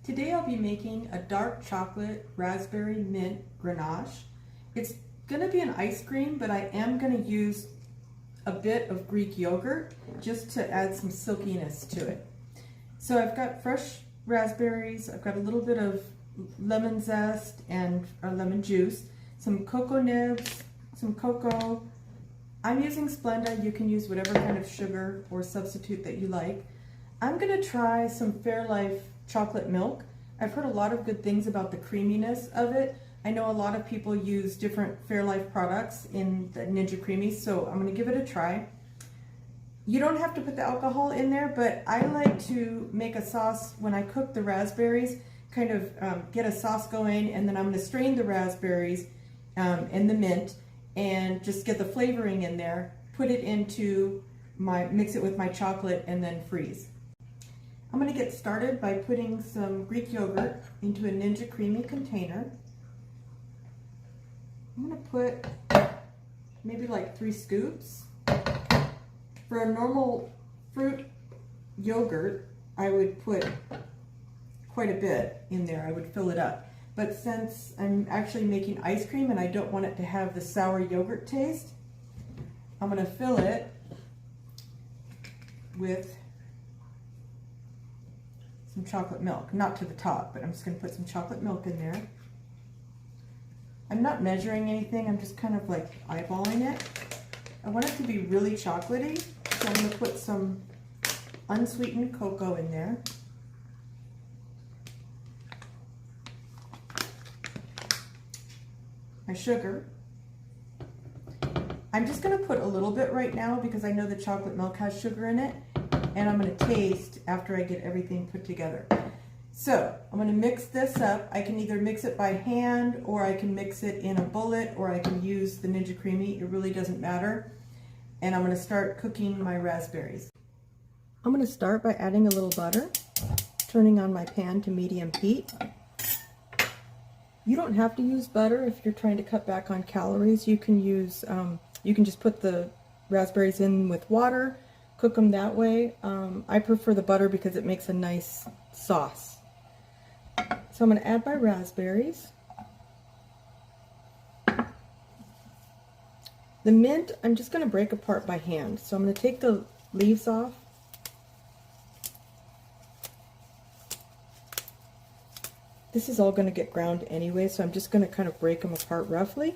Today I'll be making a dark chocolate raspberry mint ganache. It's going to be an ice cream, but I am going to use a bit of Greek yogurt just to add some silkiness to it. So I've got fresh raspberries, I've got a little bit of lemon zest and lemon juice, some cocoa nibs, some cocoa. I'm using Splenda. You can use whatever kind of sugar or substitute that you like. I'm going to try some Fairlife chocolate milk. I've heard a lot of good things about the creaminess of it. I know a lot of people use different Fairlife products in the Ninja CREAMi, so I'm going to give it a try. You don't have to put the alcohol in there, but I like to make a sauce when I cook the raspberries, kind of get a sauce going, and then I'm going to strain the raspberries and the mint and just get the flavoring in there, put it into mix it with my chocolate, and then freeze. I'm going to get started by putting some Greek yogurt into a Ninja CREAMi container. I'm going to put maybe like 3 scoops. For a normal fruit yogurt, I would put quite a bit in there. I would fill it up. But since I'm actually making ice cream and I don't want it to have the sour yogurt taste, I'm going to fill it with some chocolate milk. Not to the top, but I'm just going to put some chocolate milk in there. I'm not measuring anything, I'm just kind of like eyeballing it. I want it to be really chocolatey, so I'm going to put some unsweetened cocoa in there. My sugar. I'm just going to put a little bit right now because I know the chocolate milk has sugar in it, and I'm going to taste after I get everything put together. So I'm going to mix this up. I can either mix it by hand, or I can mix it in a bullet, or I can use the Ninja CREAMi. It really doesn't matter. And I'm going to start cooking my raspberries. I'm going to start by adding a little butter, turning on my pan to medium heat. You don't have to use butter if you're trying to cut back on calories. You can use, you can just put the raspberries in with water, cook them that way. I prefer the butter because it makes a nice sauce. So I'm going to add my raspberries. The mint, I'm just going to break apart by hand. So I'm going to take the leaves off. This is all going to get ground anyway, so I'm just going to kind of break them apart roughly.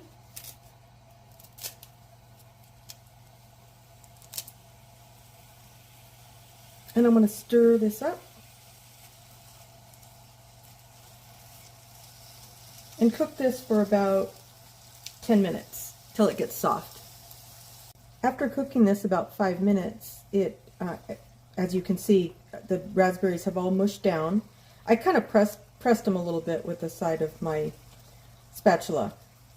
And I'm going to stir this up and cook this for about 10 minutes till it gets soft. After cooking this about 5 minutes, as you can see, the raspberries have all mushed down. I kind of pressed them a little bit with the side of my spatula,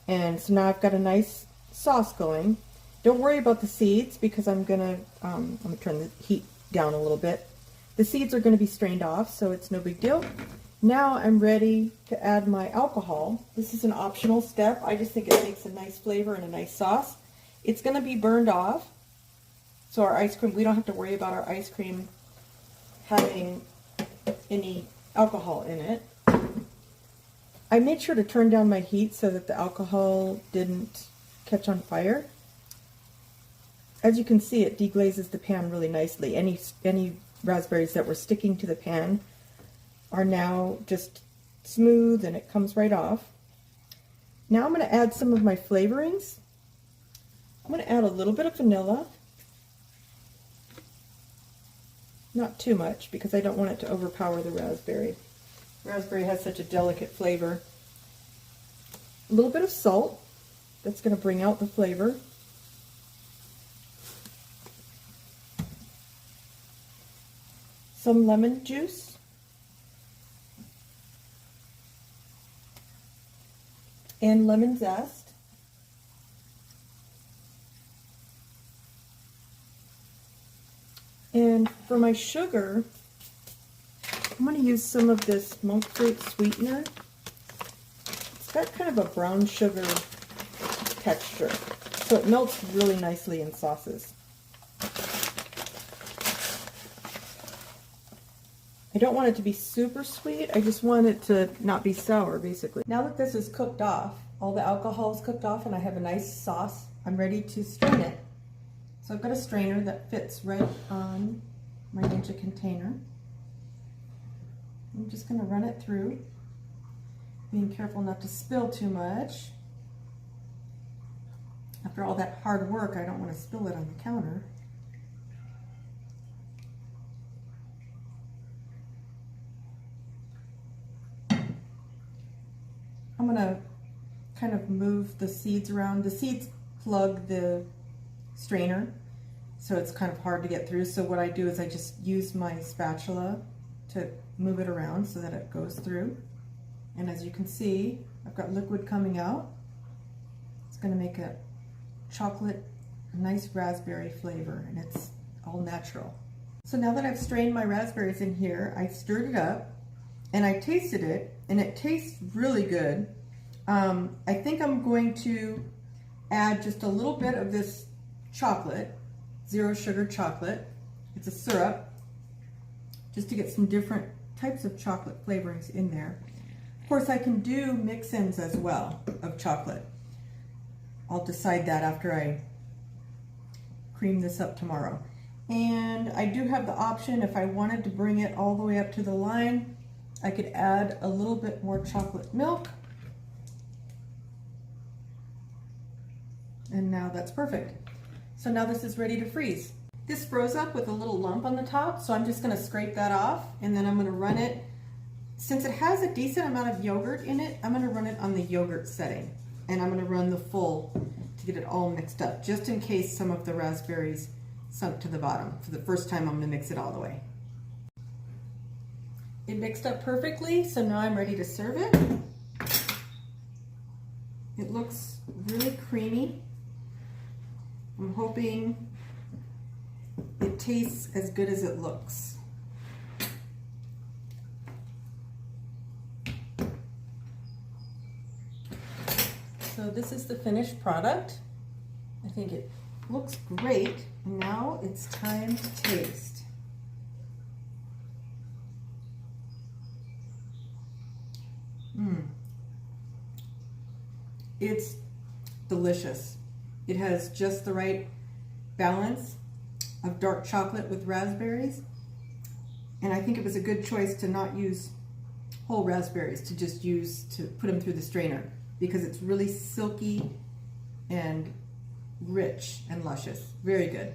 and so now I've got a nice sauce going. Don't worry about the seeds because I'm gonna turn the heat down a little bit. The seeds are going to be strained off, so it's no big deal. Now I'm ready to add my alcohol. This is an optional step. I just think it makes a nice flavor and a nice sauce. It's going to be burned off, so our ice cream, we don't have to worry about our ice cream having any alcohol in it. I made sure to turn down my heat so that the alcohol didn't catch on fire. As you can see, it deglazes the pan really nicely. Any raspberries that were sticking to the pan are now just smooth and it comes right off. Now I'm going to add some of my flavorings. I'm going to add a little bit of vanilla. Not too much because I don't want it to overpower the raspberry. Raspberry has such a delicate flavor. A little bit of salt. That's going to bring out the flavor. Some lemon juice. And lemon zest. And for my sugar, I'm going to use some of this monk fruit sweetener. It's got kind of a brown sugar texture, so it melts really nicely in sauces. I don't want it to be super sweet. I just want it to not be sour, basically. Now that this is cooked off, all the alcohol is cooked off and I have a nice sauce, I'm ready to strain it. So I've got a strainer that fits right on my Ninja container. I'm just going to run it through, being careful not to spill too much. After all that hard work, I don't want to spill it on the counter. I'm going to kind of move the seeds around. The seeds plug the strainer, so it's kind of hard to get through. So what I do is I just use my spatula to move it around so that it goes through. And as you can see, I've got liquid coming out. It's going to make a chocolate, nice raspberry flavor, and it's all natural. So now that I've strained my raspberries in here, I stirred it up and I tasted it, and it tastes really good. I think I'm going to add just a little bit of this chocolate, zero sugar chocolate. It's a syrup, just to get some different types of chocolate flavorings in there. Of course, I can do mix-ins as well of chocolate. I'll decide that after I cream this up tomorrow. And I do have the option, if I wanted to bring it all the way up to the line, I could add a little bit more chocolate milk. And now that's perfect. So now this is ready to freeze. This froze up with a little lump on the top, so I'm just going to scrape that off, and then I'm going to run it. Since it has a decent amount of yogurt in it, I'm going to run it on the yogurt setting, and I'm going to run the full to get it all mixed up, just in case some of the raspberries sunk to the bottom. For the first time, I'm going to mix it all the way. It mixed up perfectly, so now I'm ready to serve it. It looks really creamy. I'm hoping it tastes as good as it looks. So this is the finished product. I think it looks great. Now it's time to taste. It's delicious. It has just the right balance of dark chocolate with raspberries, and I think it was a good choice to not use whole raspberries, to just put them through the strainer, because it's really silky and rich and luscious. Very good.